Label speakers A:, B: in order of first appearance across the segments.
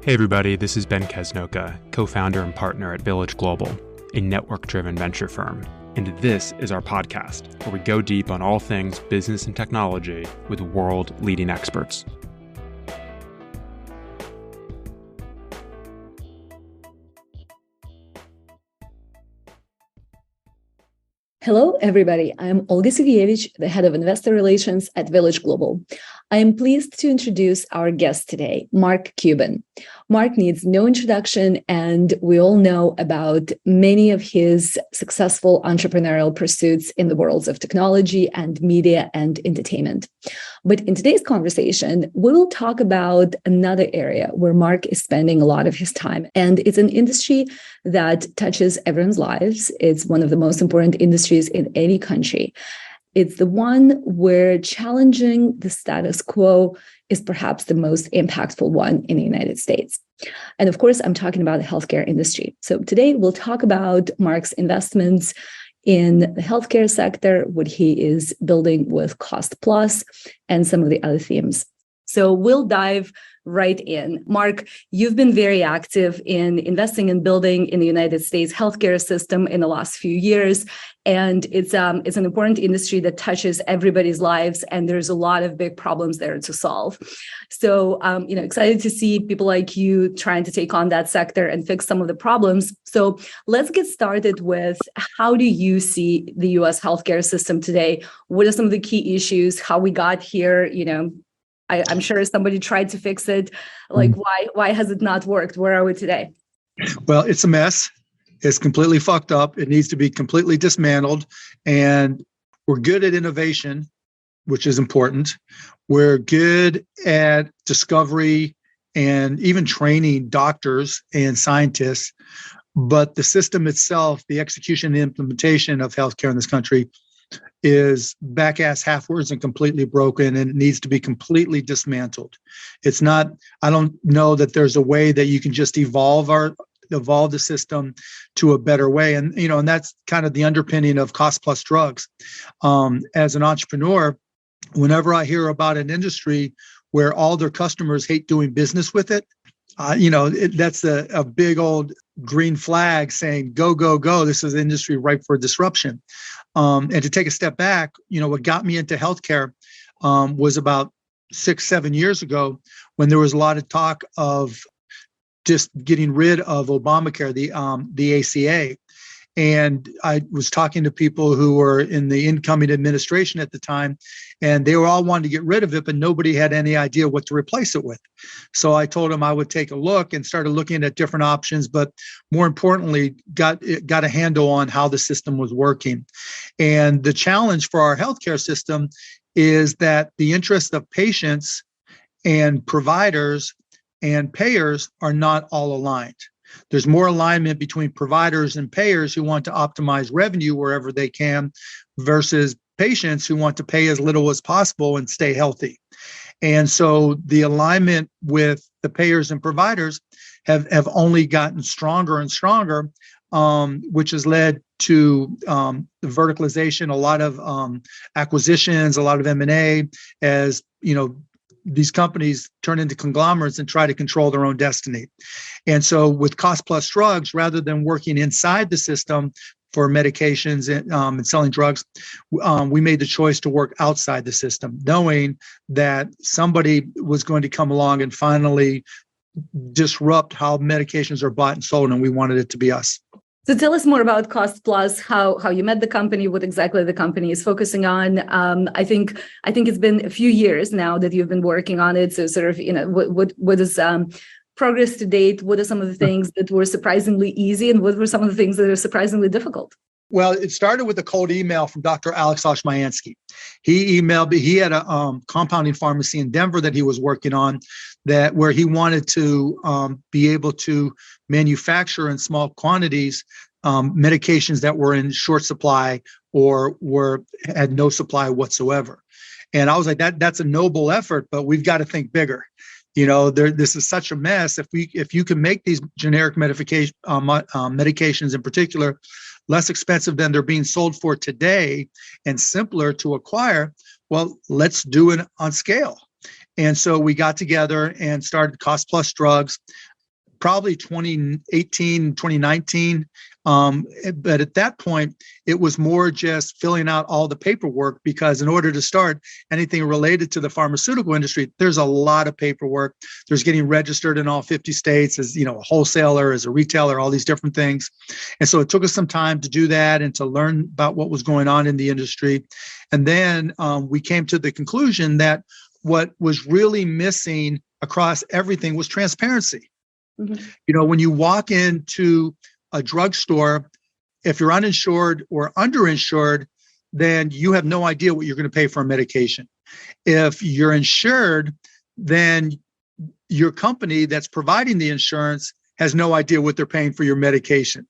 A: Hey everybody, this is Ben Kesnoka, co-founder and partner at Village Global, a network-driven venture firm. And this is our podcast, where we go deep on all things business and technology with world-leading experts.
B: Hello, everybody. I'm Olga Serhiyevich, the head of investor relations at Village Global. I am pleased to introduce our guest today, Mark Cuban. Mark needs no introduction, and we all know about many of his successful entrepreneurial pursuits in the worlds of technology and media and entertainment. But in today's conversation, we will talk about another area where Mark is spending a lot of his time, and it's an industry that touches everyone's lives. It's one of the most important industries in any country. It's the one where challenging the status quo is perhaps the most impactful one in the United States. And of course, I'm talking about the healthcare industry. So today we'll talk about Mark's investments in the healthcare sector, what he is building with Cost Plus, and some of the other themes. So we'll dive right in. Mark, you've been very active in investing and building in the United States healthcare system in the last few years. And it's an important industry that touches everybody's lives, and there's a lot of big problems there to solve. So, excited to see people like you trying to take on that sector and fix some of the problems. So let's get started with, how do you see the U.S. healthcare system today? What are some of the key issues, how we got here? I'm sure somebody tried to fix it. Like, why has it not worked? Where are we today?
C: Well, it's a mess. It's completely fucked up. It needs to be completely dismantled. And we're good at innovation, which is important. We're good at discovery and even training doctors and scientists. But the system itself, the execution and implementation of healthcare in this country, is back-ass half-words and completely broken, and it needs to be completely dismantled. It's not, I don't know that there's a way that you can just evolve the system to a better way. And, and that's kind of the underpinning of Cost Plus drugs. As an entrepreneur, whenever I hear about an industry where all their customers hate doing business with it, that's a big old green flag saying, go, go, go. This is an industry ripe for disruption. And to take a step back, what got me into healthcare was about 6-7 years ago, when there was a lot of talk of just getting rid of Obamacare, the ACA. And I was talking to people who were in the incoming administration at the time, and they were all wanting to get rid of it, but nobody had any idea what to replace it with. So I told them I would take a look, and started looking at different options, but more importantly, got a handle on how the system was working. And the challenge for our healthcare system is that the interests of patients and providers and payers are not all aligned. There's more alignment between providers and payers who want to optimize revenue wherever they can, versus patients who want to pay as little as possible and stay healthy. And so the alignment with the payers and providers have only gotten stronger and stronger, which has led to the verticalization, a lot of acquisitions, a lot of M&A, as these companies turn into conglomerates and try to control their own destiny. And so with Cost Plus drugs, rather than working inside the system for medications and selling drugs, we made the choice to work outside the system, knowing that somebody was going to come along and finally disrupt how medications are bought and sold, and we wanted it to be us.
B: So tell us more about Cost Plus, how you met the company, what exactly the company is focusing on. I think it's been a few years now that you've been working on it. So sort of, what is progress to date? What are some of the things that were surprisingly easy, and what were some of the things that are surprisingly difficult?
C: Well, it started with a cold email from Dr. Alex Oshmayansky. He emailed me. He had a compounding pharmacy in Denver that he was working on, where he wanted to be able to manufacture in small quantities medications that were in short supply or had no supply whatsoever. And I was like, that's a noble effort, but we've got to think bigger. This is such a mess. If you can make these generic medications in particular less expensive than they're being sold for today and simpler to acquire, well, let's do it on scale. And so we got together and started Cost Plus Drugs. probably 2018, 2019. But at that point, it was more just filling out all the paperwork, because in order to start anything related to the pharmaceutical industry, there's a lot of paperwork. There's getting registered in all 50 states as, a wholesaler, as a retailer, all these different things. And so it took us some time to do that and to learn about what was going on in the industry. And then we came to the conclusion that what was really missing across everything was transparency. Mm-hmm. When you walk into a drugstore, if you're uninsured or underinsured, then you have no idea what you're going to pay for a medication. If you're insured, then your company that's providing the insurance has no idea what they're paying for your medication.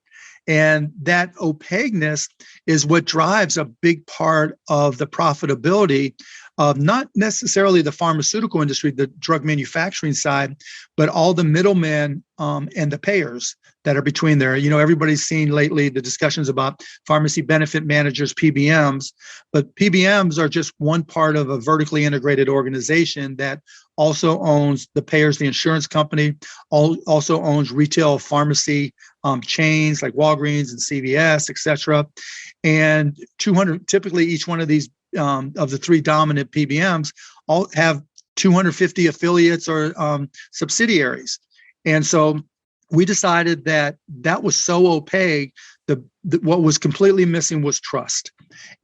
C: And that opaqueness is what drives a big part of the profitability of not necessarily the pharmaceutical industry, the drug manufacturing side, but all the middlemen and the payers that are between there. Everybody's seen lately the discussions about pharmacy benefit managers, PBMs, but PBMs are just one part of a vertically integrated organization that also owns the payers, the insurance company, also owns retail pharmacy chains like Walgreens and CVS, et cetera. And 200, typically each one of these of the three dominant PBMs all have 250 affiliates or subsidiaries. And so we decided that was so opaque. What was completely missing was trust.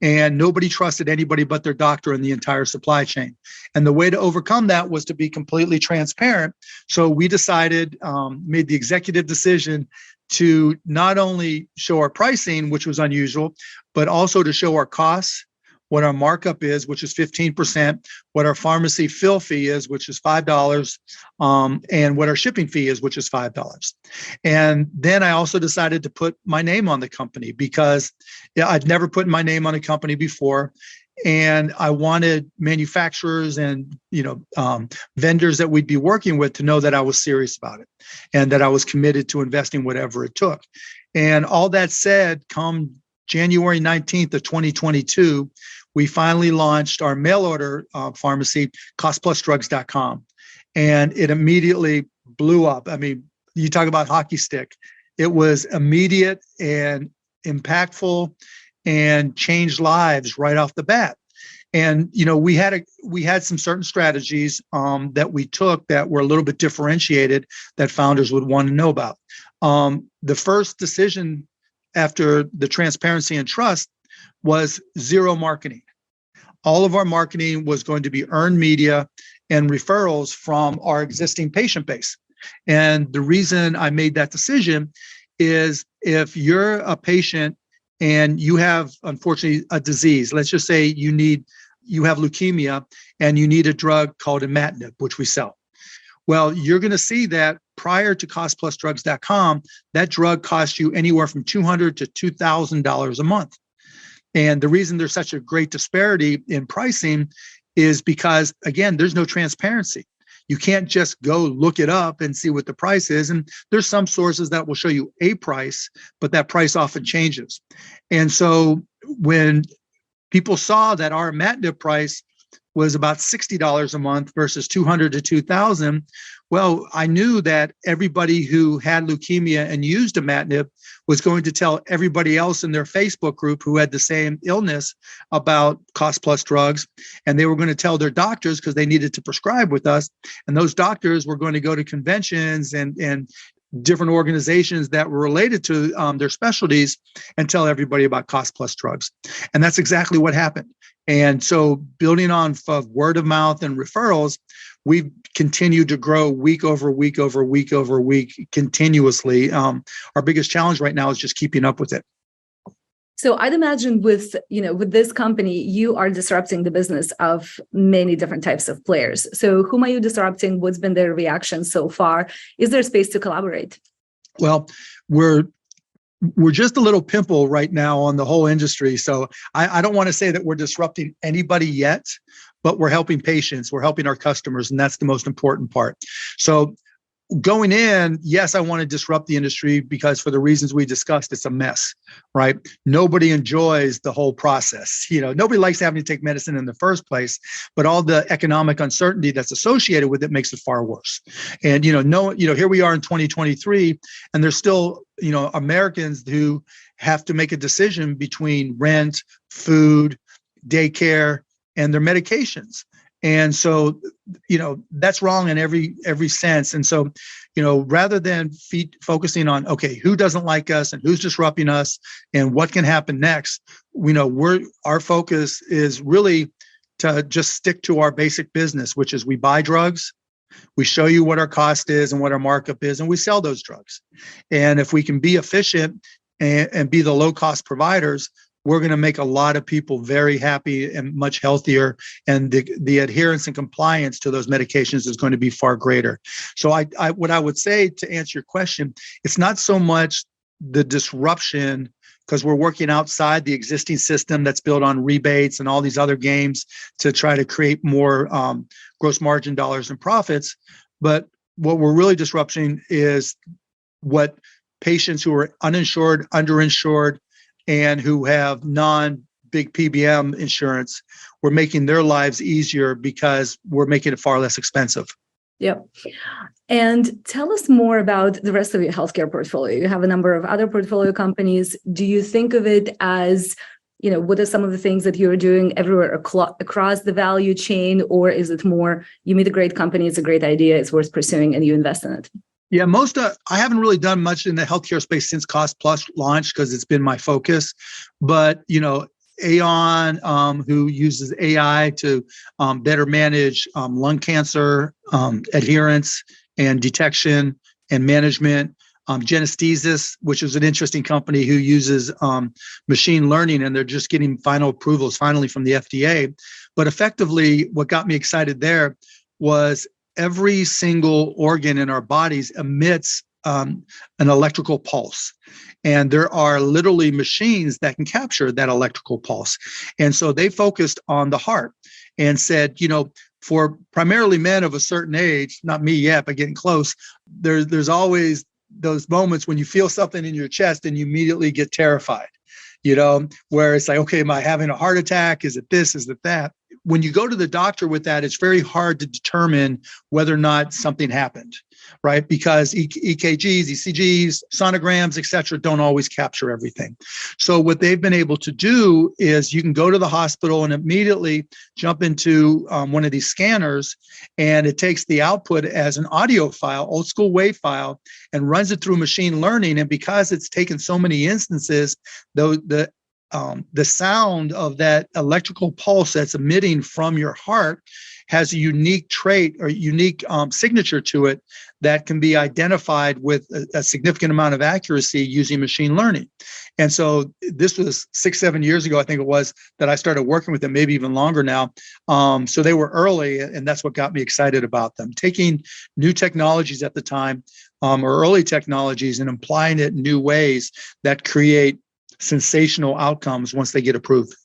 C: And nobody trusted anybody but their doctor in the entire supply chain. And the way to overcome that was to be completely transparent. So we decided, made the executive decision to not only show our pricing, which was unusual, but also to show our costs, what our markup is, which is 15%, what our pharmacy fill fee is, which is $5, and what our shipping fee is, which is $5. And then I also decided to put my name on the company, because I'd never put my name on a company before. And I wanted manufacturers and vendors that we'd be working with to know that I was serious about it and that I was committed to investing whatever it took. And all that said, come January 19th of 2022, we finally launched our mail order pharmacy, costplusdrugs.com. And it immediately blew up. I mean, you talk about hockey stick. It was immediate and impactful and changed lives right off the bat. And, we had some certain strategies that we took that were a little bit differentiated that founders would want to know about. The first decision after the transparency and trust was zero marketing. All of our marketing was going to be earned media and referrals from our existing patient base. And the reason I made that decision is if you're a patient and you have, unfortunately, a disease, let's just say you have leukemia and you need a drug called imatinib, which we sell. Well, you're going to see that prior to costplusdrugs.com, that drug costs you anywhere from $200 to $2,000 a month. And the reason there's such a great disparity in pricing is because, again, there's no transparency. You can't just go look it up and see what the price is. And there's some sources that will show you a price, but that price often changes. And so when people saw that our imatinib price was about $60 a month versus $200 to $2,000, well, I knew that everybody who had leukemia and used imatinib was going to tell everybody else in their Facebook group who had the same illness about Cost Plus Drugs, and they were going to tell their doctors because they needed to prescribe with us, and those doctors were going to go to conventions and different organizations that were related to their specialties and tell everybody about Cost Plus Drugs. And that's exactly what happened. And so building on of word of mouth and referrals, we've continued to grow week over week over week over week continuously. Our biggest challenge right now is just keeping up with it.
B: So I'd imagine with this company, you are disrupting the business of many different types of players. So whom are you disrupting? What's been their reaction so far? Is there space to collaborate?
C: Well, we're just a little pimple right now on the whole industry. So I don't want to say that we're disrupting anybody yet, but we're helping patients, we're helping our customers, and that's the most important part. So going in, yes, I want to disrupt the industry because for the reasons we discussed, it's a mess, right? Nobody enjoys the whole process. Nobody likes having to take medicine in the first place, but all the economic uncertainty that's associated with it makes it far worse. And, here we are in 2023, and there's still, Americans who have to make a decision between rent, food, daycare, and their medications. And so, that's wrong in every sense. And so, rather than focusing on, okay, who doesn't like us and who's disrupting us and what can happen next, our focus is really to just stick to our basic business, which is we buy drugs, we show you what our cost is and what our markup is, and we sell those drugs. And if we can be efficient and be the low cost providers, we're going to make a lot of people very happy and much healthier. And the adherence and compliance to those medications is going to be far greater. So what I would say to answer your question, it's not so much the disruption, because we're working outside the existing system that's built on rebates and all these other games to try to create more gross margin dollars and profits. But what we're really disrupting is what patients who are uninsured, underinsured, and who have non-big PBM insurance, we're making their lives easier because we're making it far less expensive.
B: Yep. And tell us more about the rest of your healthcare portfolio. You have a number of other portfolio companies. Do you think of it as, what are some of the things that you're doing everywhere across the value chain? Or is it more, you meet a great company, it's a great idea, it's worth pursuing, and you invest in it?
C: Yeah, I haven't really done much in the healthcare space since Cost Plus launched because it's been my focus. But, Aon, who uses AI to better manage lung cancer, adherence and detection and management. Genesthesis, which is an interesting company who uses machine learning, and they're just getting final approvals finally from the FDA. But effectively, what got me excited there was every single organ in our bodies emits an electrical pulse. And there are literally machines that can capture that electrical pulse. And so they focused on the heart and said, for primarily men of a certain age, not me yet, but getting close, there's always those moments when you feel something in your chest and you immediately get terrified, where it's like, okay, am I having a heart attack? Is it this? Is it that? When you go to the doctor with that, it's very hard to determine whether or not something happened, right? Because EKGs, ECGs, sonograms, et cetera, don't always capture everything. So what they've been able to do is you can go to the hospital and immediately jump into one of these scanners, and it takes the output as an audio file, old school WAV file, and runs it through machine learning. And because it's taken so many instances, the sound of that electrical pulse that's emitting from your heart has a unique trait or unique signature to it that can be identified with a significant amount of accuracy using machine learning. And so this was 6-7 years ago, I think it was, that I started working with them, maybe even longer now. So they were early, and that's what got me excited about them. Taking new technologies at the time, or early technologies, and applying it in new ways that create sensational outcomes once they get approved.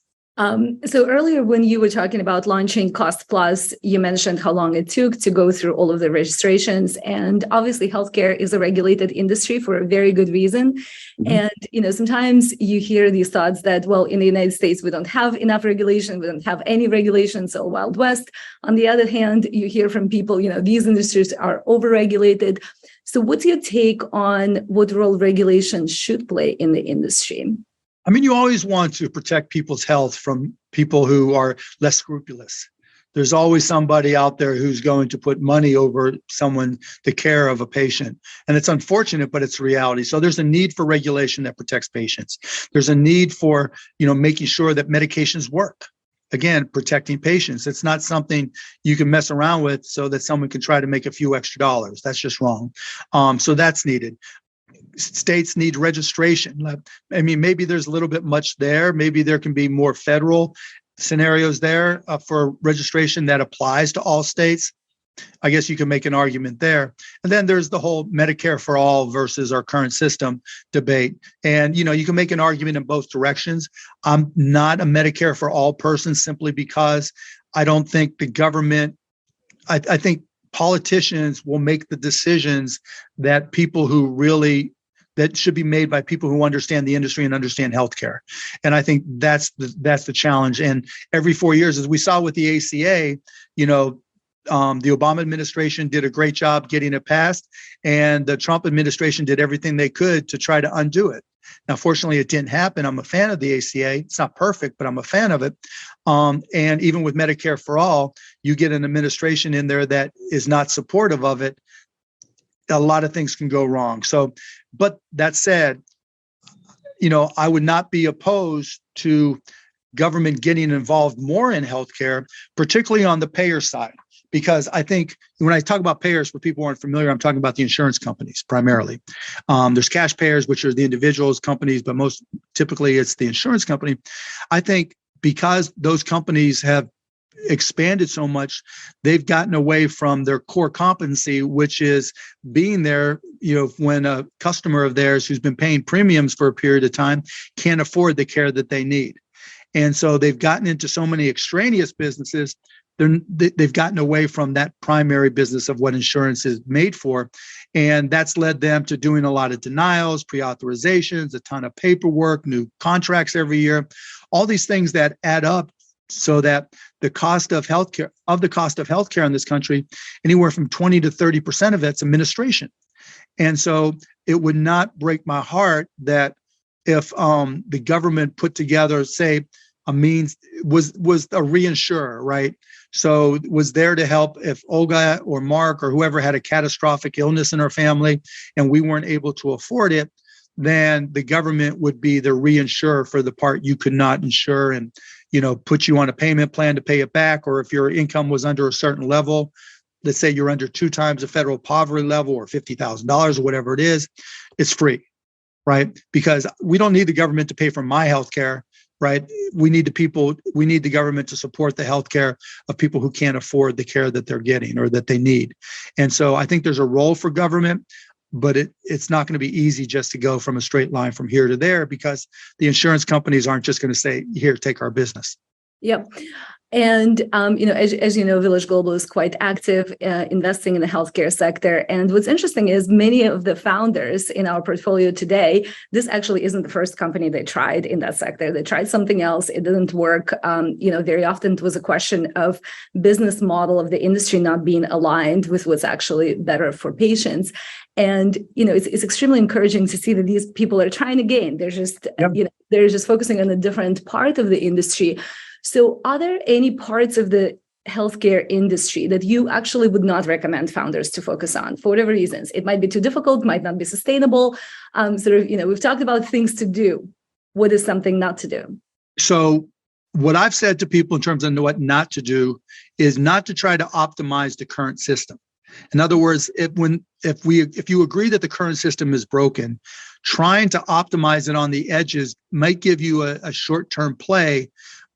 B: So earlier when you were talking about launching Cost Plus, you mentioned how long it took to go through all of the registrations. And obviously healthcare is a regulated industry for a very good reason. Mm-hmm. And, sometimes you hear these thoughts that, well, in the United States, we don't have enough regulation. We don't have any regulations, so Wild West. On the other hand, you hear from people, these industries are overregulated. So what's your take on what role regulation should play in the industry?
C: I mean, you always want to protect people's health from people who are less scrupulous. There's always somebody out there who's going to put money over the care of a patient. And it's unfortunate, but it's reality. So there's a need for regulation that protects patients. There's a need for, making sure that medications work. Again, protecting patients. It's not something you can mess around with so that someone can try to make a few extra dollars. That's just wrong. So that's needed. States need registration. I mean, maybe there's a little bit much there. Maybe there can be more federal scenarios there for registration that applies to all states. I guess you can make an argument there. And then there's the whole Medicare for all versus our current system debate. And, you can make an argument in both directions. I'm not a Medicare for all person simply because I don't think the government, I think politicians will make the decisions that that should be made by people who understand the industry and understand healthcare. And I think that's the challenge. And every 4 years, as we saw with the ACA, the Obama administration did a great job getting it passed, and the Trump administration did everything they could to try to undo it. Now, fortunately, it didn't happen. I'm a fan of the ACA. It's not perfect, but I'm a fan of it. And even with Medicare for All, you get an administration in there that is not supportive of it. A lot of things can go wrong. So, but that said, I would not be opposed to government getting involved more in healthcare, particularly on the payer side. Because I think when I talk about payers, for people who aren't familiar, I'm talking about the insurance companies primarily. There's cash payers, which are the individuals, companies, but most typically it's the insurance company. I think because those companies have expanded so much, they've gotten away from their core competency, which is being there, when a customer of theirs who's been paying premiums for a period of time can't afford the care that they need. And so they've gotten into so many extraneous businesses. They've gotten away from that primary business of what insurance is made for. And that's led them to doing a lot of denials, pre-authorizations, a ton of paperwork, new contracts every year, all these things that add up so that the cost of healthcare in this country, anywhere from 20 to 30% of it's administration. And so it would not break my heart that if the government put together, say, a means was a reinsurer, right? So was there to help if Olga or Mark or whoever had a catastrophic illness in our family and we weren't able to afford it, then the government would be the reinsurer for the part you could not insure and, put you on a payment plan to pay it back. Or if your income was under a certain level, let's say you're under 2 times the federal poverty level or $50,000 or whatever it is, it's free, right? Because we don't need the government to pay for my health care. Right. We need the government to support the healthcare of people who can't afford the care that they're getting or that they need. And so I think there's a role for government, but it's not going to be easy just to go from a straight line from here to there, because the insurance companies aren't just going to say, here, take our business.
B: Yep. And, as you know, Village Global is quite active investing in the healthcare sector. And what's interesting is many of the founders in our portfolio today, this actually isn't the first company they tried in that sector. They tried something else. It didn't work. Very often it was a question of business model of the industry not being aligned with what's actually better for patients. And, it's extremely encouraging to see that these people are trying again. They're just, they're just focusing on a different part of the industry. So are there any parts of the healthcare industry that you actually would not recommend founders to focus on for whatever reasons? It might be too difficult, might not be sustainable. We've talked about things to do. What is something not to do? So
C: what I've said to people in terms of what not to do is not to try to optimize the current system. In other words, if you agree that the current system is broken, trying to optimize it on the edges might give you a short-term play,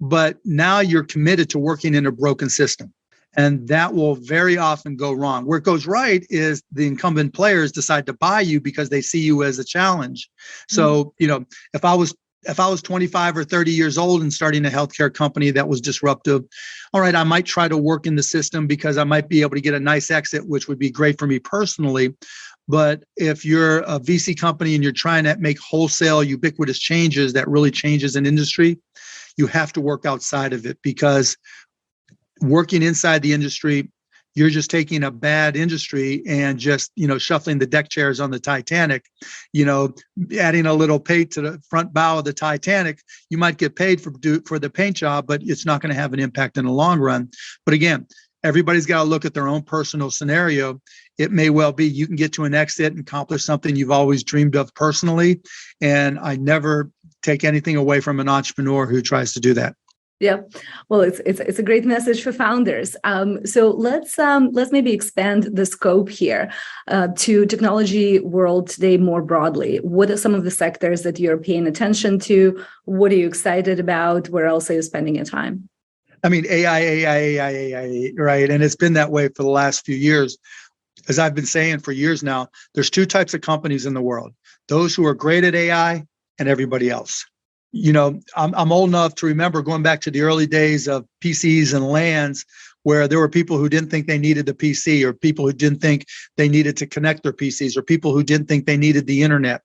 C: but now you're committed to working in a broken system. And that will very often go wrong. Where it goes right is the incumbent players decide to buy you because they see you as a challenge. So, if I was 25 or 30 years old and starting a healthcare company that was disruptive, all right, I might try to work in the system because I might be able to get a nice exit, which would be great for me personally. But if you're a VC company and you're trying to make wholesale ubiquitous changes that really changes an industry, you have to work outside of it, because working inside the industry, you're just taking a bad industry and just, shuffling the deck chairs on the Titanic, adding a little paint to the front bow of the Titanic. You might get paid for the paint job, but it's not going to have an impact in the long run. But again, everybody's got to look at their own personal scenario. It may well be you can get to an exit and accomplish something you've always dreamed of personally. And I never take anything away from an entrepreneur who tries to do that.
B: Yeah, well, it's a great message for founders. So let's maybe expand the scope here to technology world today more broadly. What are some of the sectors that you're paying attention to? What are you excited about? Where else are you spending your time?
C: I mean, AI, right? And it's been that way for the last few years. As I've been saying for years now, there's 2 types of companies in the world: those who are great at AI and everybody else. I'm old enough to remember going back to the early days of PCs and LANs where there were people who didn't think they needed the PC, or people who didn't think they needed to connect their PCs, or people who didn't think they needed the internet.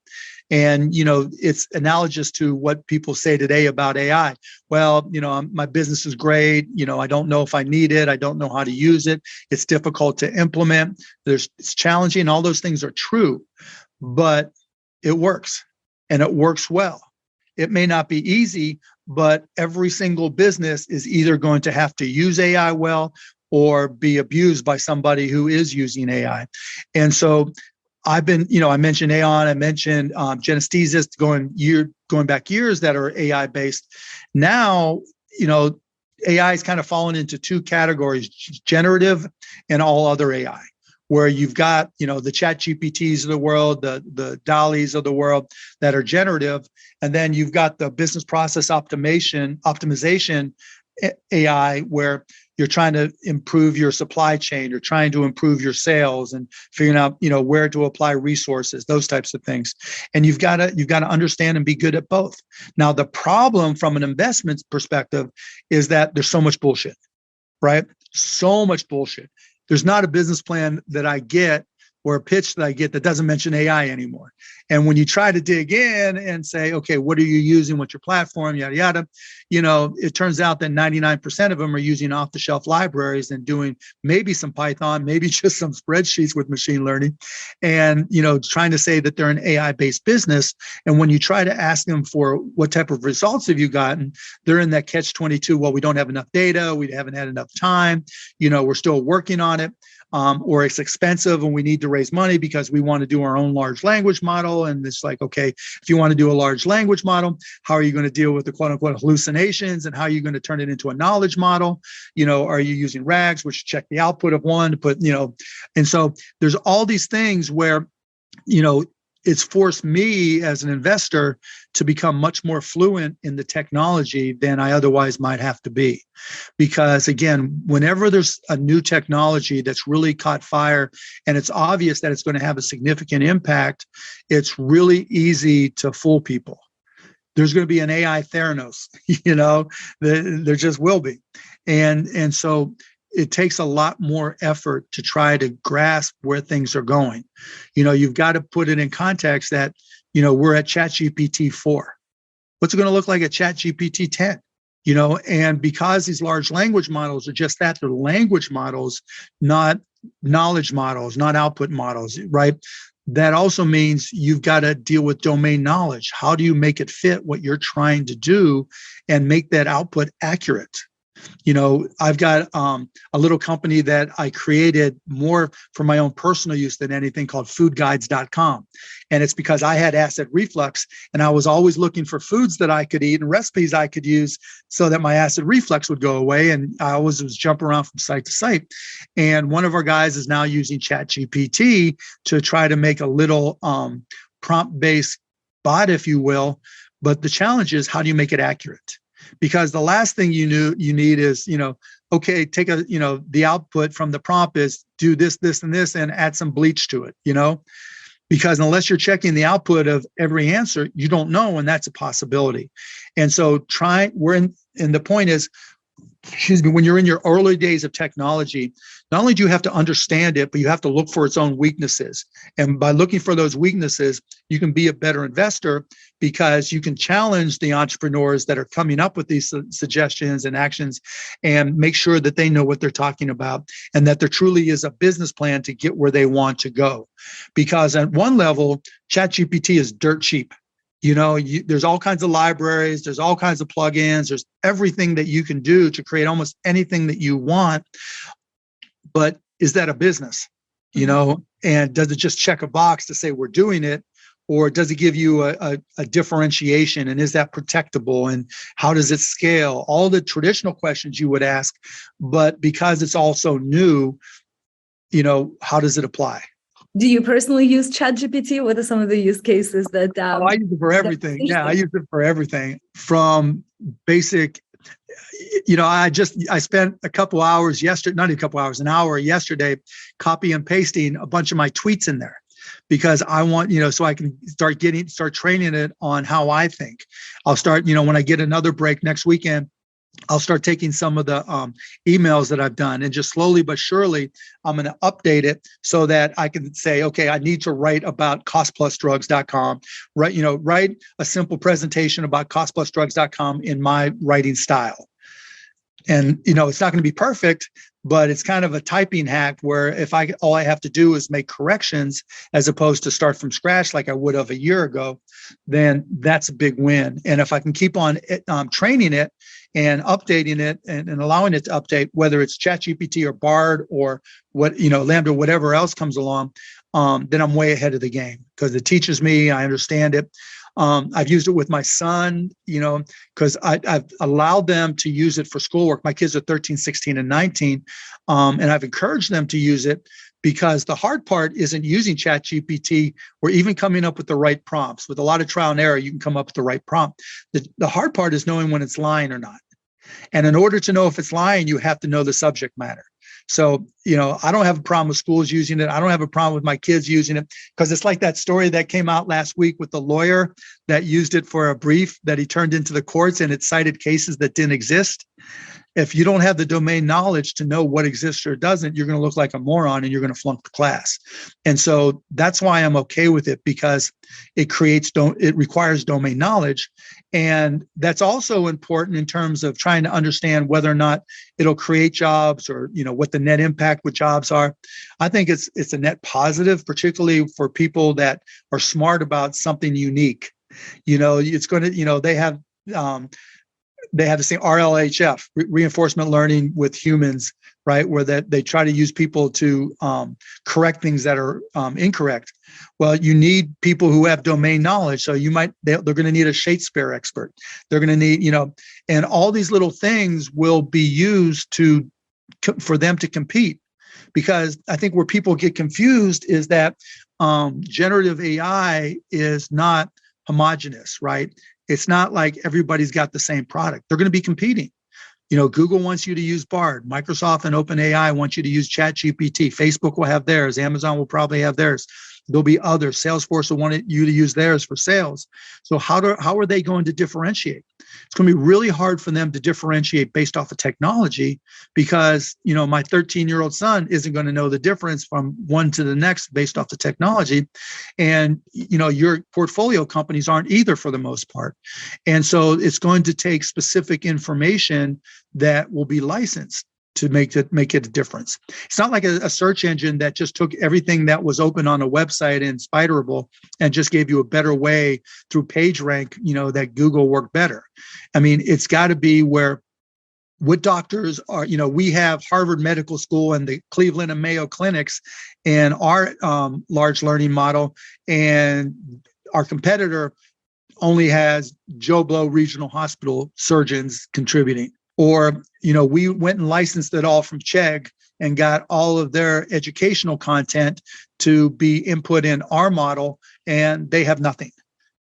C: And, it's analogous to what people say today about AI. Well, my business is great. I don't know if I need it. I don't know how to use it. It's difficult to implement. It's challenging. All those things are true, but it works, and it works well. It may not be easy, but every single business is either going to have to use AI well or be abused by somebody who is using AI. And so I've been, I mentioned Aon, I mentioned Genesthesis going back years that are AI based. Now, AI is kind of fallen into two categories: generative and all other AI, where you've got, the chat GPTs of the world, the DALL-Es of the world that are generative. And then you've got the business process optimization AI, where you're trying to improve your supply chain, you're trying to improve your sales and figuring out, where to apply resources, those types of things. And you've got to understand and be good at both. Now, the problem from an investment perspective is that there's so much bullshit, right? So much bullshit. There's not a business plan that I get or a pitch that I get that doesn't mention AI anymore. And when you try to dig in and say, okay, what are you using? What's your platform? Yada, yada. It turns out that 99% of them are using off-the-shelf libraries and doing maybe some Python, maybe just some spreadsheets with machine learning, and, trying to say that they're an AI-based business. And when you try to ask them for what type of results have you gotten, they're in that catch-22. Well, we don't have enough data. We haven't had enough time. We're still working on it. Or it's expensive and we need to raise money because we want to do our own large language model. And it's like, okay, if you want to do a large language model, how are you going to deal with the quote unquote hallucinations, and how are you going to turn it into a knowledge model? Are you using RAGs, which check the output of one to put, and so there's all these things where, it's forced me as an investor to become much more fluent in the technology than I otherwise might have to be. Because again, whenever there's a new technology that's really caught fire and it's obvious that it's going to have a significant impact, it's really easy to fool people. There's going to be an AI Theranos, there just will be. And so it takes a lot more effort to try to grasp where things are going. You've got to put it in context that, we're at ChatGPT 4. What's it going to look like at ChatGPT 10? And because these large language models are just that, they're language models, not knowledge models, not output models, right? That also means you've got to deal with domain knowledge. How do you make it fit what you're trying to do and make that output accurate? I've got a little company that I created more for my own personal use than anything, called foodguides.com. And it's because I had acid reflux and I was always looking for foods that I could eat and recipes I could use so that my acid reflux would go away. And I always was jumping around from site to site. And one of our guys is now using ChatGPT to try to make a little prompt-based bot, if you will. But the challenge is, how do you make it accurate? Because the last thing you need is, okay, take the output from the prompt is do this, this, and this, and add some bleach to it, because unless you're checking the output of every answer, you don't know, and that's a possibility. And so and the point is, when you're in your early days of technology, not only do you have to understand it, but you have to look for its own weaknesses. And by looking for those weaknesses, you can be a better investor, because you can challenge the entrepreneurs that are coming up with these suggestions and actions and make sure that they know what they're talking about and that there truly is a business plan to get where they want to go. Because at one level, ChatGPT is dirt cheap. There's all kinds of libraries, there's all kinds of plugins, there's everything that you can do to create almost anything that you want. But is that a business? And does it just check a box to say we're doing it? Or does it give you a differentiation? And is that protectable? And how does it scale? All the traditional questions you would ask, but because it's also new, how does it apply?
B: Do you personally use ChatGPT? What are some of the use cases that?
C: I use it for everything. Yeah, I use it for everything from basic. I spent a couple hours yesterday, not a couple hours, an hour yesterday, copy and pasting a bunch of my tweets in there, because I want, so I can start training it on how I think. I'll start, when I get another break next weekend, I'll start taking some of the emails that I've done, and just slowly but surely, I'm going to update it so that I can say, okay, I need to write about costplusdrugs.com, write a simple presentation about costplusdrugs.com in my writing style. And, it's not going to be perfect, but it's kind of a typing hack where all I have to do is make corrections as opposed to start from scratch like I would have a year ago, then that's a big win. And if I can keep on training it and updating it and allowing it to update, whether it's ChatGPT or Bard or Lambda, whatever else comes along, then I'm way ahead of the game because it teaches me, I understand it. I've used it with my son, because I've allowed them to use it for schoolwork. My kids are 13, 16, and 19. And I've encouraged them to use it because the hard part isn't using ChatGPT or even coming up with the right prompts. With a lot of trial and error, you can come up with the right prompt. The hard part is knowing when it's lying or not. And in order to know if it's lying, you have to know the subject matter. So, I don't have a problem with schools using it. I don't have a problem with my kids using it because it's like that story that came out last week with the lawyer that used it for a brief that he turned into the courts, and it cited cases that didn't exist. If you don't have the domain knowledge to know what exists or doesn't, you're going to look like a moron and you're going to flunk the class. And so that's why I'm okay with it, because it requires domain knowledge. And that's also important in terms of trying to understand whether or not it'll create jobs or, what the net impact with jobs are. I think it's a net positive, particularly for people that are smart about something unique. It's going to, they have this thing, RLHF, reinforcement learning with humans, right? Where they try to use people to correct things that are incorrect. Well, you need people who have domain knowledge. So they're going to need a Shakespeare expert. They're going to need, and all these little things will be used for them to compete. Because I think where people get confused is that generative AI is not homogeneous, right? It's not like everybody's got the same product. They're going to be competing. Google wants you to use Bard. Microsoft and OpenAI want you to use ChatGPT. Facebook will have theirs. Amazon will probably have theirs. There'll be others. Salesforce will want you to use theirs for sales. So how are they going to differentiate? It's going to be really hard for them to differentiate based off of technology because, my 13-year-old son isn't going to know the difference from one to the next based off the technology. And, your portfolio companies aren't either for the most part. And so it's going to take specific information that will be licensed to make it a difference. It's not like a search engine that just took everything that was open on a website in Spiderable and just gave you a better way through PageRank, that Google worked better. I mean, it's got to be where what doctors are, we have Harvard Medical School and the Cleveland and Mayo clinics and our large learning model, and our competitor only has Joe Blow Regional Hospital surgeons contributing. Or, we went and licensed it all from Chegg and got all of their educational content to be input in our model, and they have nothing,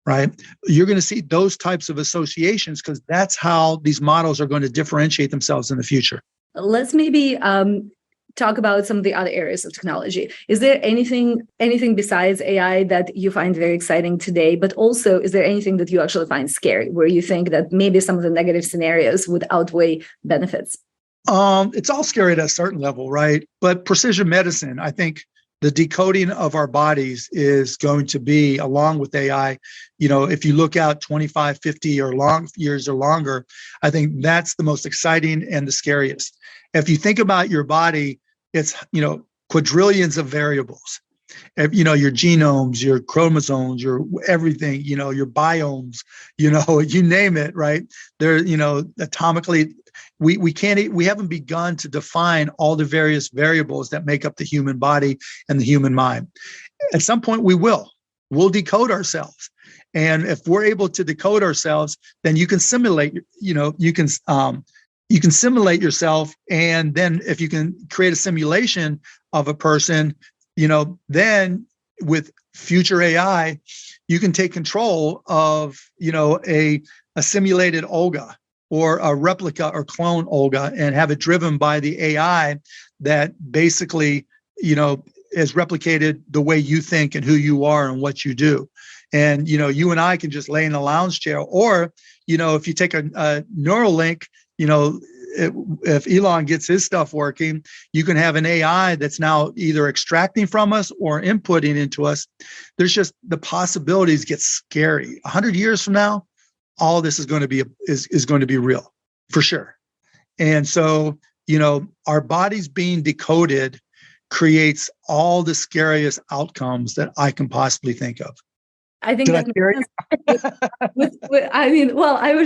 C: right? You're going to see those types of associations because that's how these models are going to differentiate themselves in the future.
B: Let's maybe talk about some of the other areas of technology. Is there anything besides AI that you find very exciting today? But also, is there anything that you actually find scary, where you think that maybe some of the negative scenarios would outweigh benefits?
C: It's all scary at a certain level, right? But precision medicine, I think the decoding of our bodies is going to be, along with AI, if you look out 25, 50 years or longer, I think that's the most exciting and the scariest. If you think about your body, it's, quadrillions of variables. Your genomes, your chromosomes, your everything, your biomes, you name it, right? They're, atomically, we haven't begun to define all the various variables that make up the human body and the human mind. At some point we'll decode ourselves. And if we're able to decode ourselves, then you can simulate, you can simulate yourself. And then if you can create a simulation of a person, then with future AI, you can take control of, a simulated Olga or a replica or clone Olga and have it driven by the AI that basically, is replicated the way you think and who you are and what you do. And, you and I can just lay in a lounge chair, or, if you take a Neuralink you know, if Elon gets his stuff working, you can have an AI that's now either extracting from us or inputting into us. There's just the possibilities get scary. 100 years from now, all this is going to be is going to be real for sure. And so, our bodies being decoded creates all the scariest outcomes that I can possibly think of.
B: I think that makes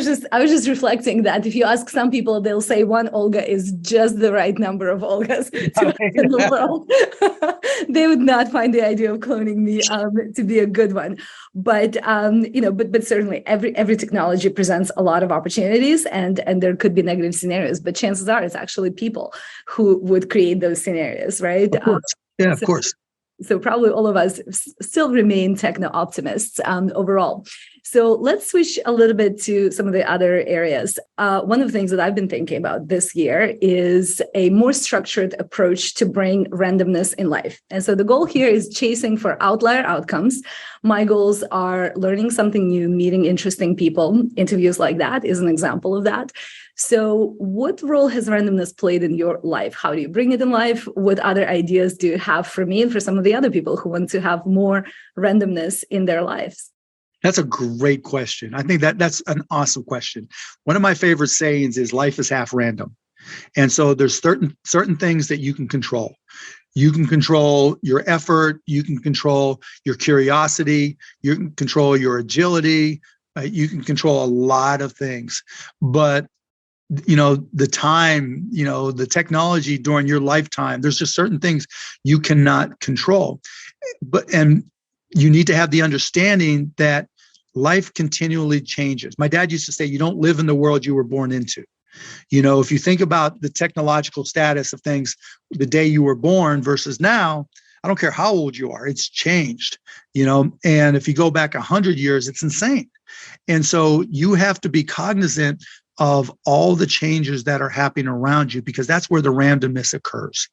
B: sense. I was just reflecting that if you ask some people, they'll say one Olga is just the right number of Olgas to have in the world. They would not find the idea of cloning me to be a good one. But but certainly every technology presents a lot of opportunities, and there could be negative scenarios. But chances are it's actually people who would create those scenarios, right?
C: Of course. Of course.
B: So probably all of us still remain techno-optimists overall. So let's switch a little bit to some of the other areas. One of the things that I've been thinking about this year is a more structured approach to bring randomness in life. And so the goal here is chasing for outlier outcomes. My goals are learning something new, meeting interesting people. Interviews like that is an example of that. So what role has randomness played in your life? How do you bring it in life? What other ideas do you have for me and for some of the other people who want to have more randomness in their lives?
C: That's a great question. I think that's an awesome question. One of my favorite sayings is life is half random. And so there's certain things that you can control. You can control your effort. You can control your curiosity. You can control your agility. You can control a lot of things. But the time, the technology during your lifetime, there's just certain things you cannot control. And you need to have the understanding that life continually changes. My dad used to say, you don't live in the world you were born into. If you think about the technological status of things, the day you were born versus now, I don't care how old you are, it's changed, and if you go back 100 years, it's insane. And so you have to be cognizant of all the changes that are happening around you, because that's where the randomness occurs.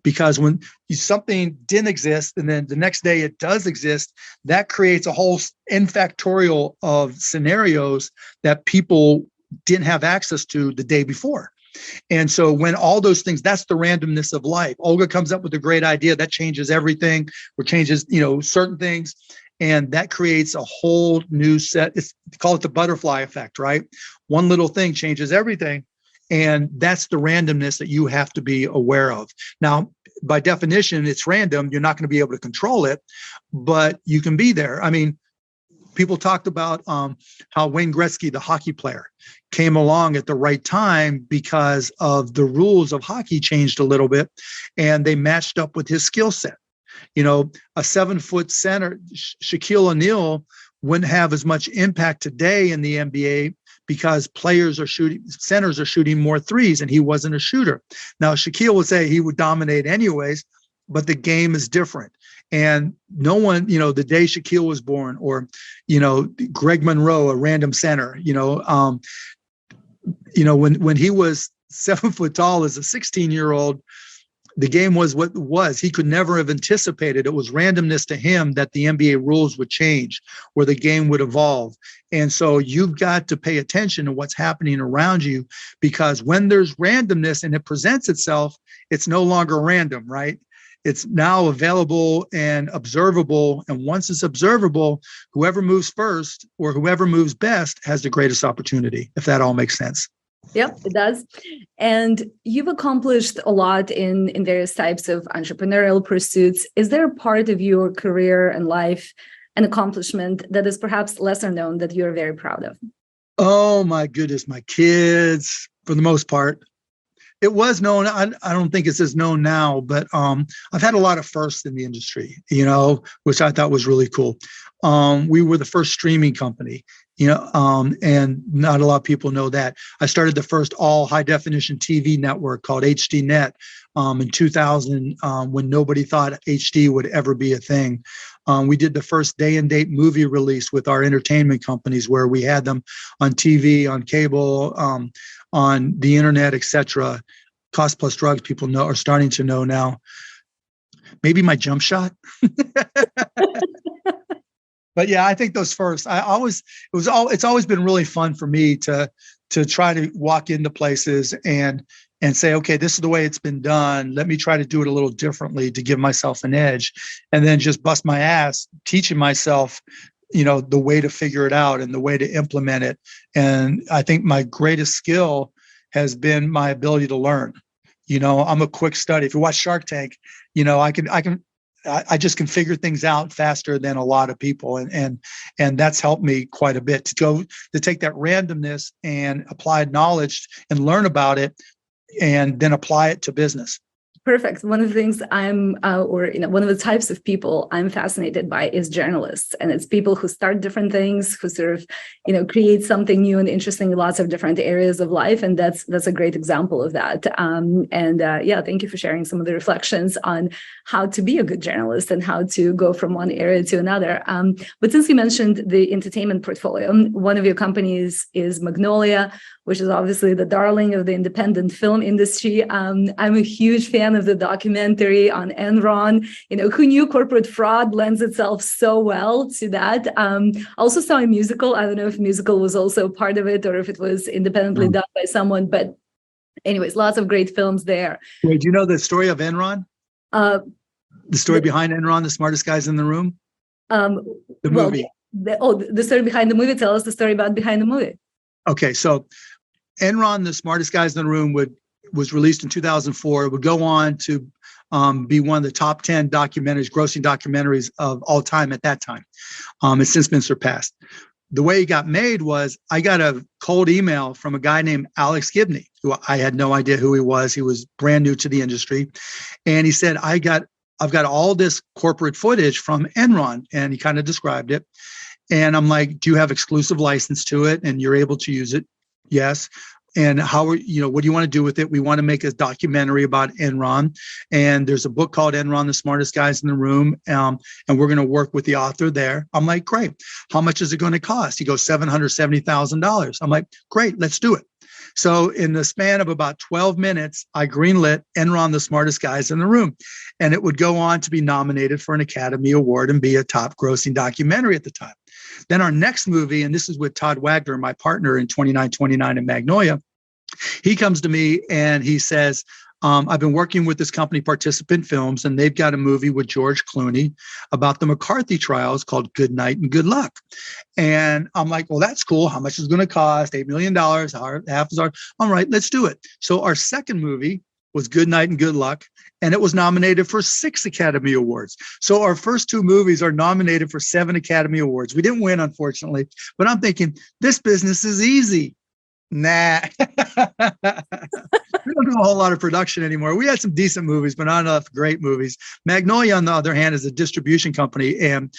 C: Because when something didn't exist and then the next day it does exist, that creates a whole n factorial of scenarios that people didn't have access to the day before. And so when all those things, that's the randomness of life. Olga comes up with a great idea that changes everything, or changes, certain things. And that creates a whole new set. Call it the butterfly effect, right? One little thing changes everything. And that's the randomness that you have to be aware of. Now, by definition, it's random. You're not going to be able to control it, but you can be there. I mean, people talked about how Wayne Gretzky, the hockey player, came along at the right time because of the rules of hockey changed a little bit, and they matched up with his skill set. A 7-foot center, Shaquille O'Neal, wouldn't have as much impact today in the NBA because centers are shooting more threes, and he wasn't a shooter. Now, Shaquille would say he would dominate anyways, but the game is different. And no one, the day Shaquille was born, or, Greg Monroe, a random center, when he was 7 foot tall as a 16-year-old, the game was what it was. He could never have anticipated. It was randomness to him that the NBA rules would change, where the game would evolve. And so you've got to pay attention to what's happening around you, because when there's randomness and it presents itself, it's no longer random, right? It's now available and observable. And once it's observable, whoever moves first or whoever moves best has the greatest opportunity, if that all makes sense.
B: Yep, it does. And you've accomplished a lot in various types of entrepreneurial pursuits. Is there a part of your career and life, an accomplishment that is perhaps lesser known that you're very proud of?
C: Oh, my goodness. My kids, for the most part. It was known. I don't think it's as known now, but I've had a lot of firsts in the industry, which I thought was really cool. We were the first streaming company, and not a lot of people know that. I started the first all high definition TV network called HDNet in 2000 when nobody thought HD would ever be a thing. We did the first day and date movie release with our entertainment companies, where we had them on TV, on cable, on the internet, etc. Cost Plus Drugs, people are starting to know now. Maybe my jump shot. But yeah, I think those first. It's always been really fun for me to to try to walk into places and say, okay, this is the way it's been done. Let me try to do it a little differently to give myself an edge, and then just bust my ass teaching myself, the way to figure it out and the way to implement it. And I think my greatest skill has been my ability to learn. I'm a quick study. If you watch Shark Tank, I just can figure things out faster than a lot of people. And that's helped me quite a bit to take that randomness and applied knowledge and learn about it and then apply it to business.
B: Perfect. One of the things one of the types of people I'm fascinated by is journalists. And it's people who start different things, who sort of, create something new and interesting in lots of different areas of life. And that's a great example of that. Thank you for sharing some of the reflections on how to be a good journalist and how to go from one area to another. But since you mentioned the entertainment portfolio, one of your companies is Magnolia, which is obviously the darling of the independent film industry. I'm a huge fan of the documentary on Enron. Who knew corporate fraud lends itself so well to that. Also saw a musical. I don't know if musical was also part of it or if it was independently done by someone. But anyways, lots of great films there.
C: Wait, do you know the story of Enron? The story behind Enron, the smartest guys in the room? The movie.
B: The story behind the movie. Tell us the story about behind the movie.
C: Okay, so Enron, the smartest guys in the room, was released in 2004. It would go on to be one of the top 10 grossing documentaries of all time at that time. It's since been surpassed. The way it got made was I got a cold email from a guy named Alex Gibney, who I had no idea who he was. He was brand new to the industry. And he said, I've got all this corporate footage from Enron. And he kind of described it. And I'm like, do you have exclusive license to it? And you're able to use it? Yes. And what do you want to do with it? We want to make a documentary about Enron. And there's a book called Enron, the Smartest Guys in the Room. And we're going to work with the author there. I'm like, great. How much is it going to cost? He goes, $770,000. I'm like, great, let's do it. So in the span of about 12 minutes, I greenlit Enron, the Smartest Guys in the Room. And it would go on to be nominated for an Academy Award and be a top grossing documentary at the time. Then our next movie, and this is with Todd Wagner, my partner in 2929 in Magnolia, he comes to me and he says, I've been working with this company, Participant Films, and they've got a movie with George Clooney about the McCarthy trials called Good Night and Good Luck. And I'm like, well, that's cool. How much is it going to cost? $8 million. Half is our. All right, let's do it. So our second movie was Good Night and Good Luck, and it was nominated for 6 Academy Awards. So our first 2 movies are nominated for 7 Academy Awards. We didn't win, unfortunately, but I'm thinking this business is easy. Nah. We don't do a whole lot of production anymore. We had some decent movies, but not enough great movies. Magnolia, on the other hand, is a distribution company, and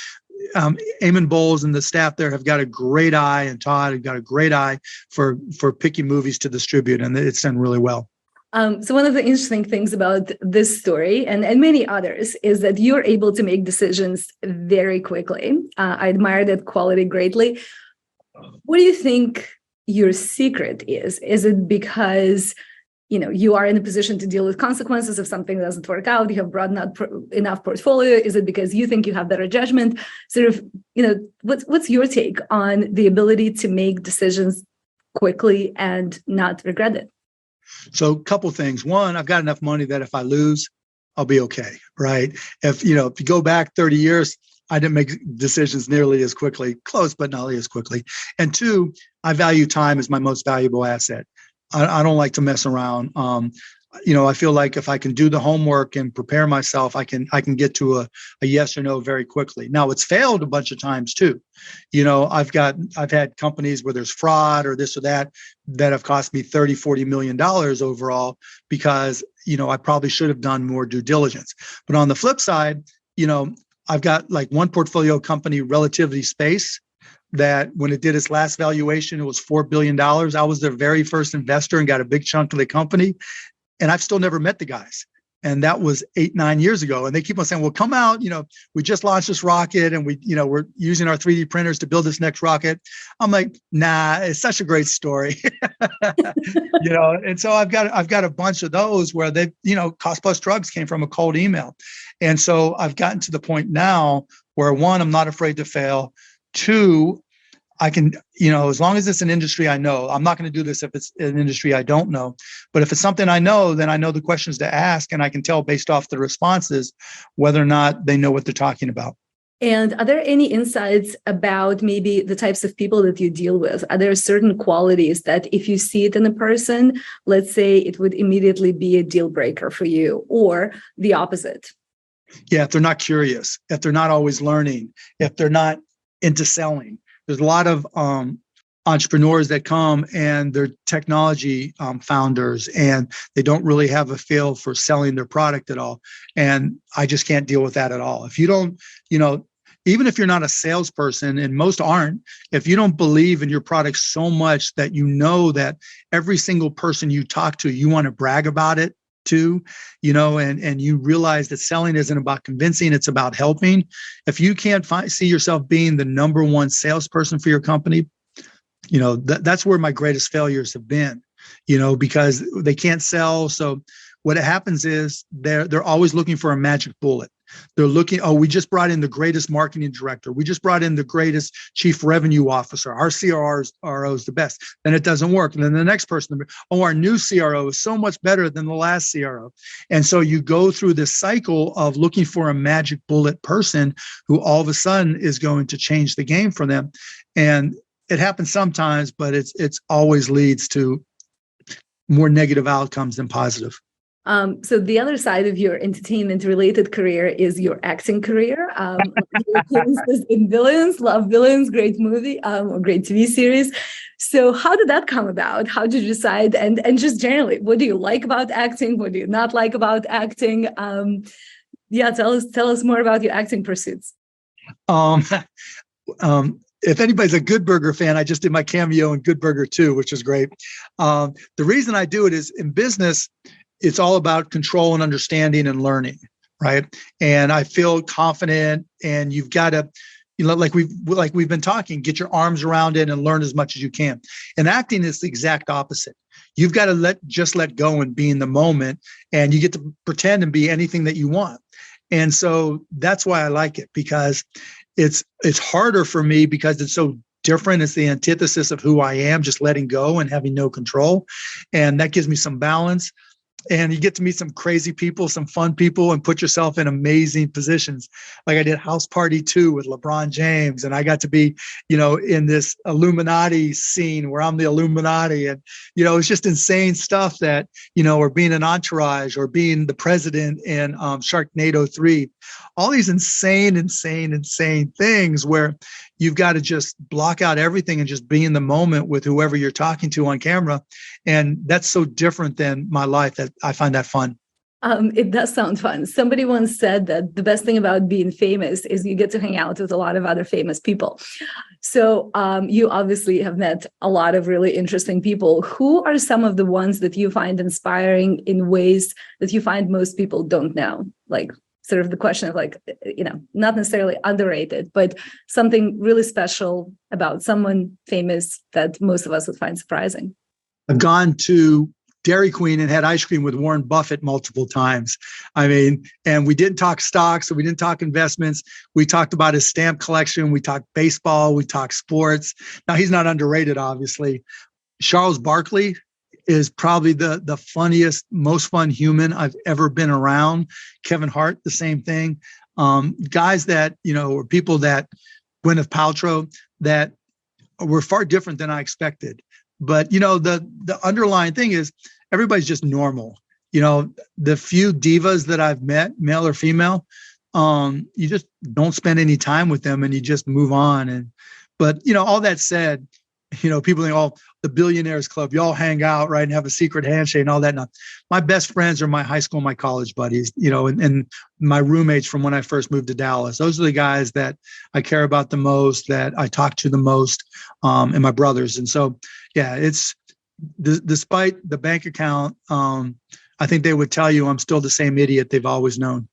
C: Eamon Bowles and the staff there have got a great eye, and Todd have got a great eye for picking movies to distribute, and it's done really well.
B: So one of the interesting things about this story and many others is that you're able to make decisions very quickly. I admire that quality greatly. What do you think your secret is? Is it because you are in a position to deal with consequences if something doesn't work out? You have broad enough portfolio? Is it because you think you have better judgment? Sort of, what's your take on the ability to make decisions quickly and not regret it?
C: So a couple things. One, I've got enough money that if I lose, I'll be okay, right? If you go back 30 years, I didn't make decisions nearly as quickly, close, but not as quickly. And 2, I value time as my most valuable asset. I don't like to mess around. I feel like if I can do the homework and prepare myself, I can get to a yes or no very quickly. Now, it's failed a bunch of times too. I've had companies where there's fraud or this or that have cost me $30-40 million overall because, I probably should have done more due diligence. But on the flip side, I've got like one portfolio company, Relativity Space, that when it did its last valuation, it was $4 billion. I was their very first investor and got a big chunk of the company. And I've still never met the guys. And that was 8-9 years ago. And they keep on saying, well, come out, we just launched this rocket and we're using our 3D printers to build this next rocket. I'm like, nah, it's such a great story. And so I've got a bunch of those where they, Cost Plus Drugs came from a cold email. And so I've gotten to the point now where 1, I'm not afraid to fail. 2, I can, as long as it's an industry I know. I'm not going to do this if it's an industry I don't know. But if it's something I know, then I know the questions to ask, and I can tell based off the responses whether or not they know what they're talking about.
B: And are there any insights about maybe the types of people that you deal with? Are there certain qualities that if you see it in a person, let's say it would immediately be a deal breaker for you, or the opposite?
C: Yeah, if they're not curious, if they're not always learning, if they're not into selling. There's a lot of entrepreneurs that come and they're technology founders, and they don't really have a feel for selling their product at all. And I just can't deal with that at all. If you don't, even if you're not a salesperson, and most aren't, if you don't believe in your product so much that that every single person you talk to, you want to brag about it too, and you realize that selling isn't about convincing, it's about helping. If you can't see yourself being the number one salesperson for your company, that's where my greatest failures have been, because they can't sell. So what happens is they're always looking for a magic bullet. They're looking, we just brought in the greatest marketing director. We just brought in the greatest chief revenue officer. Our CRO is the best. Then it doesn't work. And then the next person, our new CRO is so much better than the last CRO. And so you go through this cycle of looking for a magic bullet person who all of a sudden is going to change the game for them. And it happens sometimes, but it's always leads to more negative outcomes than positive.
B: So the other side of your entertainment-related career is your acting career. In Billions, love Billions, great movie, or great TV series. So how did that come about? How did you decide? And just generally, what do you like about acting? What do you not like about acting? Tell us more about your acting pursuits.
C: If anybody's a Good Burger fan, I just did my cameo in Good Burger 2, which is great. The reason I do it is in business, it's all about control and understanding and learning, right? And I feel confident, and you've got to, like we've been talking, get your arms around it and learn as much as you can. And acting is the exact opposite. You've got to let go and be in the moment, and you get to pretend and be anything that you want. And so that's why I like it, because it's harder for me because it's so different. It's the antithesis of who I am, just letting go and having no control. And that gives me some balance. And you get to meet some crazy people, some fun people, and put yourself in amazing positions. Like I did House Party 2 with LeBron James, and I got to be, in this Illuminati scene where I'm the Illuminati. And, it's just insane stuff that, or being an entourage, or being the president in Sharknado 3. All these insane things where you've got to just block out everything and just be in the moment with whoever you're talking to on camera. And that's so different than my life that I find that fun.
B: It does sound fun. Somebody once said that the best thing about being famous is you get to hang out with a lot of other famous people. So you obviously have met a lot of really interesting people. Who are some of the ones that you find inspiring in ways that you find most people don't know? Like sort of the question of not necessarily underrated, but something really special about someone famous that most of us would find surprising.
C: I've gone to Dairy Queen and had ice cream with Warren Buffett multiple times. And we didn't talk stocks, so we didn't talk investments. We talked about his stamp collection. We talked baseball. We talked sports. Now, he's not underrated, obviously. Charles Barkley is probably the funniest, most fun human I've ever been around. Kevin Hart, the same thing. Guys that, or people that, Gwyneth Paltrow, that were far different than I expected. But, the underlying thing is everybody's just normal. The few divas that I've met, male or female, you just don't spend any time with them and you just move on. But all that said, people think, the Billionaires Club, you all hang out, right, and have a secret handshake and all that. Now, my best friends are my high school, my college buddies, and my roommates from when I first moved to Dallas. Those are the guys that I care about the most, that I talk to the most, and my brothers. And so, yeah, it's despite the bank account, I think they would tell you I'm still the same idiot they've always known.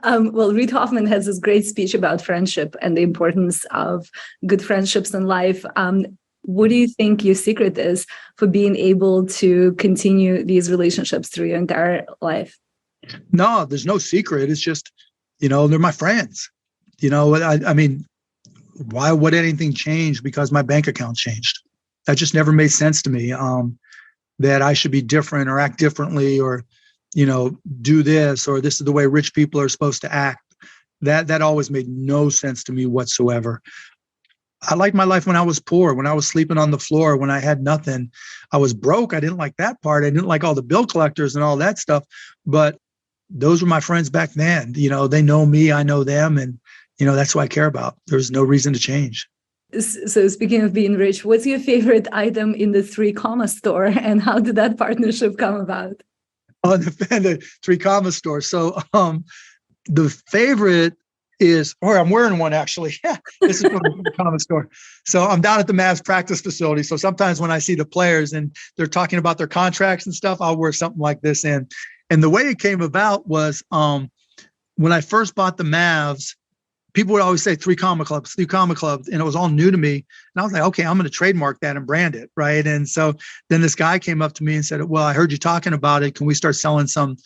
B: Well, Reid Hoffman has this great speech about friendship and the importance of good friendships in life. What do you think your secret is for being able to continue these relationships through your entire life?
C: No, there's no secret. It's just, they're my friends. I mean, why would anything change because my bank account changed? That just never made sense to me. That I should be different or act differently or, do this, or this is the way rich people are supposed to act. That always made no sense to me whatsoever. I liked my life when I was poor, when I was sleeping on the floor, when I had nothing. I was broke. I didn't like that part. I didn't like all the bill collectors and all that stuff. But those were my friends back then. They know me, I know them. And, that's what I care about. There's no reason to change.
B: So speaking of being rich, what's your favorite item in the 3 Comma store and how did that partnership come about?
C: Oh, the 3 Comma store. So the favorite is, or I'm wearing one actually. Yeah, this is from the 3 Comma store. So I'm down at the Mavs practice facility. So sometimes when I see the players and they're talking about their contracts and stuff, I'll wear something like this in. And the way it came about was when I first bought the Mavs, people would always say 3 Comma Clubs, 3 Comma Clubs, and it was all new to me. And I was like, okay, I'm going to trademark that and brand it, right? And so then this guy came up to me and said, well, I heard you talking about it. Can we start selling some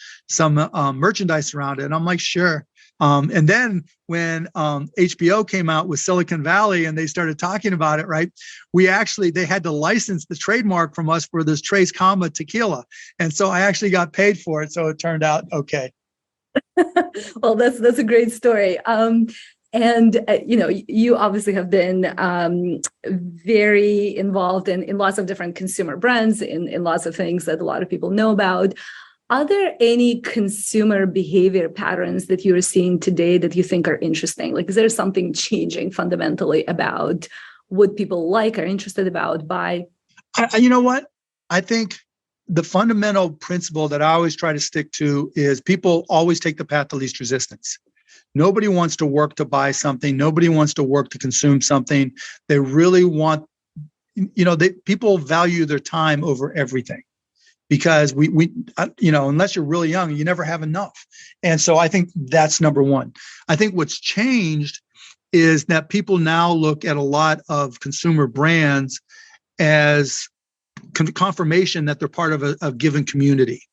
C: merchandise around it? And I'm like, sure. And then when HBO came out with Silicon Valley and they started talking about it, right? They had to license the trademark from us for this 3 Comma tequila. And so I actually got paid for it. So it turned out okay.
B: Well, that's a great story. You obviously have been very involved in lots of different consumer brands, in lots of things that a lot of people know about. Are there any consumer behavior patterns that you're seeing today that you think are interesting? Like, is there something changing fundamentally about what people like, are interested about, buy?
C: You know what? I think the fundamental principle that I always try to stick to is people always take the path of least resistance. Nobody wants to work to buy something. Nobody wants to work to consume something. They really want, people value their time over everything. Because unless you're really young, you never have enough. And so I think that's number one. I think what's changed is that people now look at a lot of consumer brands as confirmation that they're part of a given community.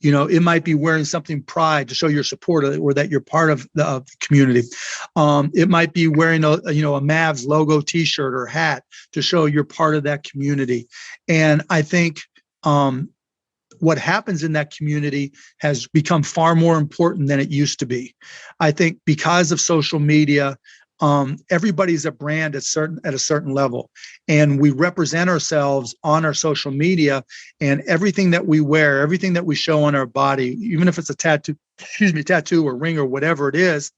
C: It might be wearing something pride to show your support or that you're part of the community. It might be wearing a Mavs logo T-shirt or hat to show you're part of that community. And I think what happens in that community has become far more important than it used to be. I think because of social media, everybody's a brand at a certain level, and we represent ourselves on our social media, and everything that we wear, everything that we show on our body, even if it's a tattoo or ring or whatever it is,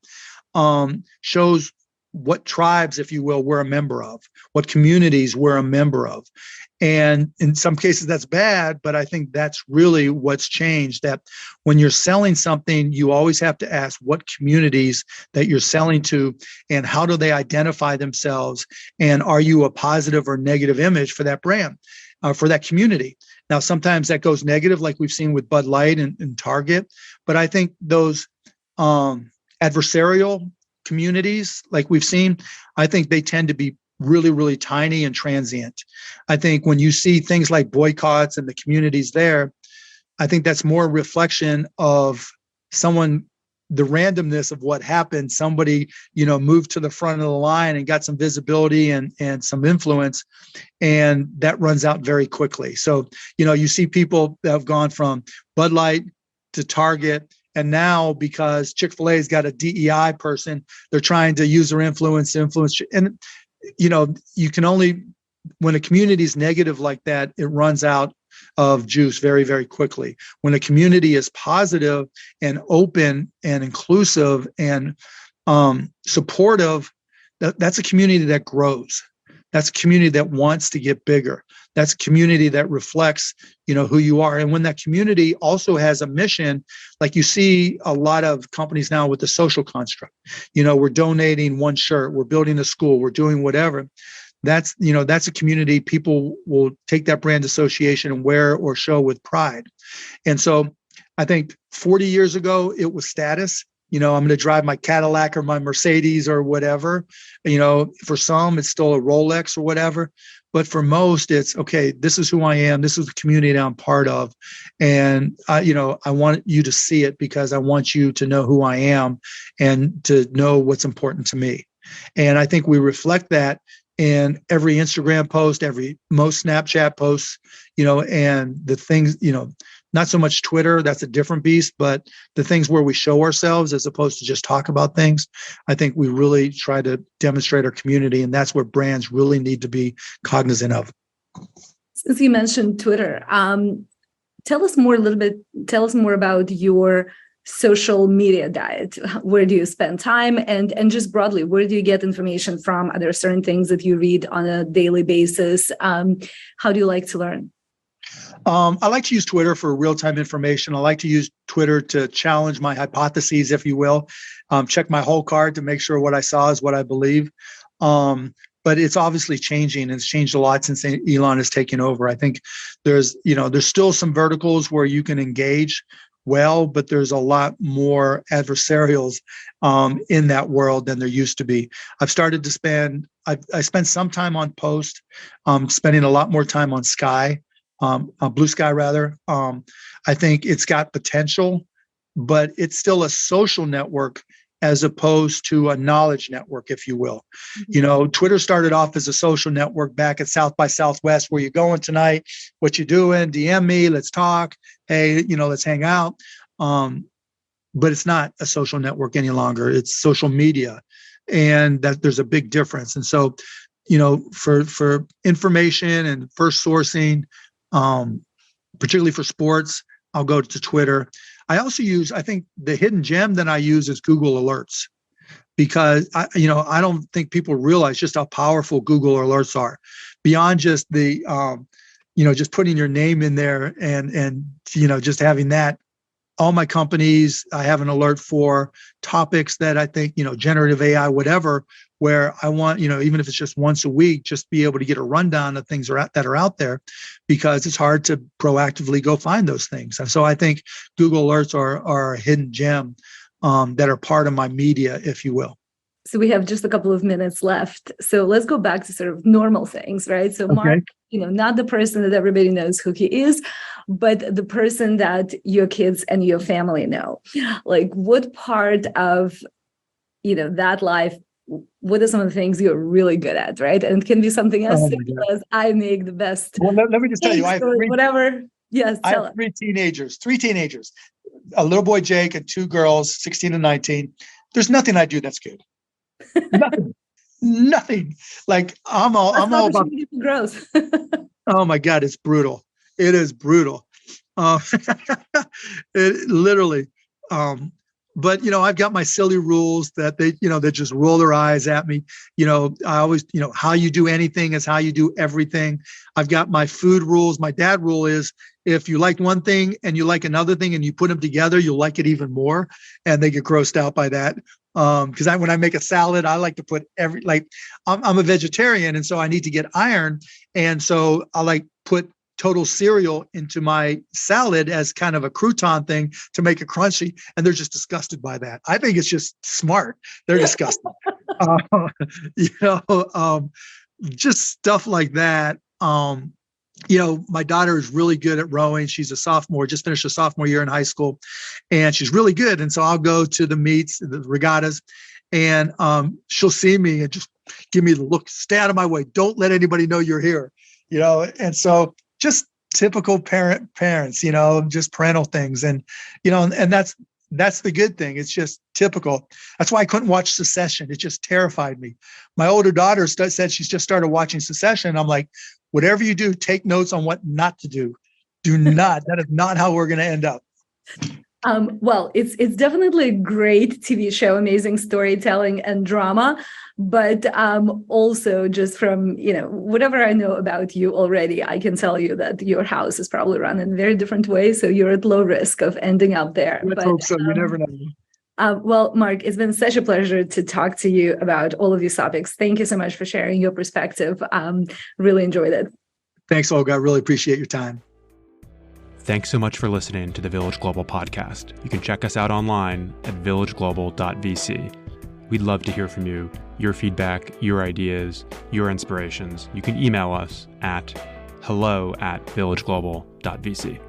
C: shows what tribes, if you will, we're a member of, what communities we're a member of. And in some cases that's bad, but I think that's really what's changed, that when you're selling something, you always have to ask what communities that you're selling to and how do they identify themselves, and are you a positive or negative image for that brand, for that community. Now, sometimes that goes negative, like we've seen with Bud Light and Target, but I think those adversarial communities, like we've seen, I think they tend to be really, really tiny and transient. I think when you see things like boycotts and the communities there, I think that's more a reflection of the randomness of what happened. Somebody, moved to the front of the line and got some visibility and some influence, and that runs out very quickly. So, you see people that have gone from Bud Light to Target, and now because Chick-fil-A's got a DEI person, they're trying to use their influence to influence. And you can only, when a community is negative like that, it runs out of juice very, very quickly. When a community is positive and open and inclusive and supportive, that's a community that grows. That's a community that wants to get bigger. That's a community that reflects, who you are. And when that community also has a mission, like you see a lot of companies now with the social construct, we're donating one shirt, we're building a school, we're doing whatever. That's a community people will take that brand association and wear or show with pride. And so I think 40 years ago, it was status. I'm going to drive my Cadillac or my Mercedes or whatever. For some, it's still a Rolex or whatever. But for most, it's, okay, this is who I am. This is the community that I'm part of. And, I want you to see it because I want you to know who I am and to know what's important to me. And I think we reflect that in every Instagram post, most Snapchat posts, and the things, not so much Twitter, that's a different beast, but the things where we show ourselves as opposed to just talk about things. I think we really try to demonstrate our community, and that's what brands really need to be cognizant of.
B: Since you mentioned Twitter, tell us more about your social media diet. Where do you spend time? And just broadly, where do you get information from? Are there certain things that you read on a daily basis? How do you like to learn?
C: I like to use Twitter for real-time information. I like to use Twitter to challenge my hypotheses, if you will. Check my whole card to make sure what I saw is what I believe. But it's obviously changing, and it's changed a lot since Elon has taken over. I think there's still some verticals where you can engage well, but there's a lot more adversarials in that world than there used to be. I've started to spend some time on Post, spending a lot more time on Blue Sky rather. I think it's got potential, but it's still a social network as opposed to a knowledge network, if you will. Mm-hmm. Twitter started off as a social network back at South by Southwest. Where you going tonight? What you doing? DM me. Let's talk. Hey, let's hang out. But it's not a social network any longer. It's social media, and that there's a big difference. And so, for information and first sourcing, particularly for sports, I'll go to Twitter. I also I think the hidden gem that I use is Google Alerts, because I don't think people realize just how powerful Google Alerts are, beyond just the, just putting your name in there and just having that. All my companies, I have an alert for topics that I think, generative AI, whatever, where I want, even if it's just once a week, just be able to get a rundown of things that are out there, because it's hard to proactively go find those things. And so I think Google Alerts are a hidden gem that are part of my media, if you will.
B: So we have just a couple of minutes left. So let's go back to sort of normal things, right? So Mark, not the person that everybody knows who he is, but the person that your kids and your family know. Like, what part of, that life, what are some of the things you're really good at, right? And it can be something as simple as I make the best.
C: Well, let me just tell you, I have
B: whatever. Yes,
C: I have three teenagers, a little boy, Jake, and two girls, 16 and 19. There's nothing I do that's good. Nothing. Like I'm all about
B: growth.
C: Oh my God, it's brutal. It is brutal. It literally. But I've got my silly rules that they just roll their eyes at me. I always, how you do anything is how you do everything. I've got my food rules. My dad rule is, if you like one thing and you like another thing and you put them together, you'll like it even more. And they get grossed out by that. Because when I make a salad, I like to put I'm a vegetarian, and so I need to get iron. And so I put total cereal into my salad as kind of a crouton thing to make it crunchy. And they're just disgusted by that. I think it's just smart. They're disgusted. Just stuff like that. My daughter is really good at rowing. She's a sophomore, just finished a sophomore year in high school, and she's really good. And so I'll go to the meets, the regattas, and she'll see me and just give me the look, stay out of my way. Don't let anybody know you're here, And so just typical parents, just parental things. And, and that's the good thing. It's just typical. That's why I couldn't watch Succession. It just terrified me. My older daughter said she's just started watching Succession. I'm like, whatever you do, take notes on what not to do. Do not. That is not how we're going to end up.
B: Well, it's definitely a great TV show, amazing storytelling and drama, but also just from, whatever I know about you already, I can tell you that your house is probably run in a very different way. So you're at low risk of ending up there.
C: Let's hope so. You never know.
B: Well, Mark, it's been such a pleasure to talk to you about all of these topics. Thank you so much for sharing your perspective. Really enjoyed it.
C: Thanks, Olga. I really appreciate your time.
A: Thanks so much for listening to the Village Global podcast. You can check us out online at villageglobal.vc. We'd love to hear from you, your feedback, your ideas, your inspirations. You can email us at hello@villageglobal.vc.